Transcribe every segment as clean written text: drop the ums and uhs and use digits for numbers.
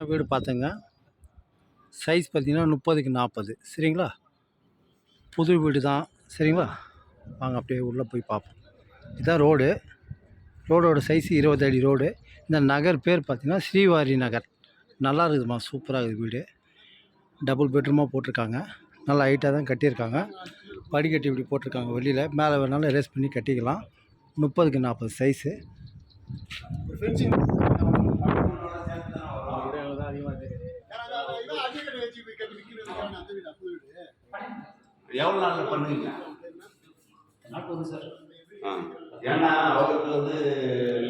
வீடு பார்த்தேங்க. சைஸ் பார்த்தீங்கன்னா 30க்கு 40 சரிங்களா. புது வீடு தான் சரிங்களா. வாங்க அப்படியே உள்ளே போய் பார்ப்போம். இதுதான் ரோடு. ரோடோட சைஸ் 20 அடி ரோடு. இந்த நகர் பேர் பார்த்தீங்கன்னா ஸ்ரீவாரி நகர். நல்லா இருக்குதுமா, சூப்பராக இருக்குது வீடு. டபுள் பெட்ரூமாக போட்டிருக்காங்க. நல்லா ஹைட்டாக தான் கட்டியிருக்காங்க. படிக்கட்டு இப்படி போட்டிருக்காங்க வெளியில். மேலே வேணாலும் ரேஸ் பண்ணி கட்டிக்கலாம். 30க்கு 40 சைஸு. எவ்வளோ நாளில் பண்ணுவீங்க? ஏன்னா அவருக்கு வந்து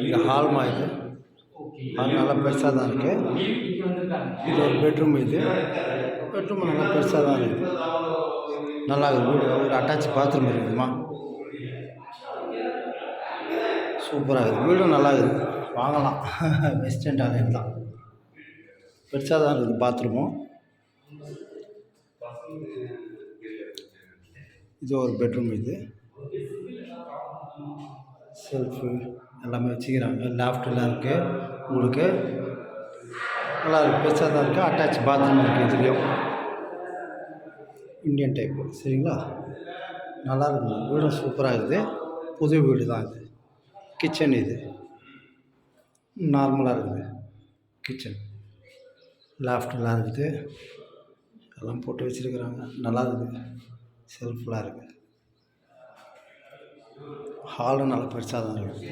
இது ஹால்மா. இது ஹால் நல்லா பெருசாக தான் இருக்குது. இது ஒரு பெட்ரூம். இது பெட்ரூம் நல்லா பெருசாக தான் இருக்குது. நல்லா இருக்குது வீடு. ஒரு அட்டாச் பாத்ரூம் இருக்குதுமா. சூப்பராக இருக்குது வீடும். நல்லா இருக்குது, வாங்கலாம். வெஸ்டர்ன் டாய்லெட் தான், பெருசாக தான் இருக்குது பாத்ரூமும். இது ஒரு பெட்ரூம். இது செல்ஃபு எல்லாமே வச்சுக்கிறாங்க. லாஃப்டெல்லாம் இருக்குது உங்களுக்கு. நல்லா இருக்குது, பெருசாக தான் இருக்குது. அட்டாச் பாத்ரூம் இருக்குது இதுலேயும். இந்தியன் டைப்பு சரிங்களா. நல்லா இருக்குது வீடும், சூப்பராக இருக்குது. புது வீடு தான் இது. கிச்சன் இது நார்மலாக இருக்குது. கிச்சன் லாஃப்டெல்லாம் இருக்குது. எல்லாம் போட்டு வச்சுருக்குறாங்க. நல்லா இருக்குது. செல்ஃபெலாம் இருக்குது. ஹாலும் நல்லா பெருசாக தான் இருக்குது.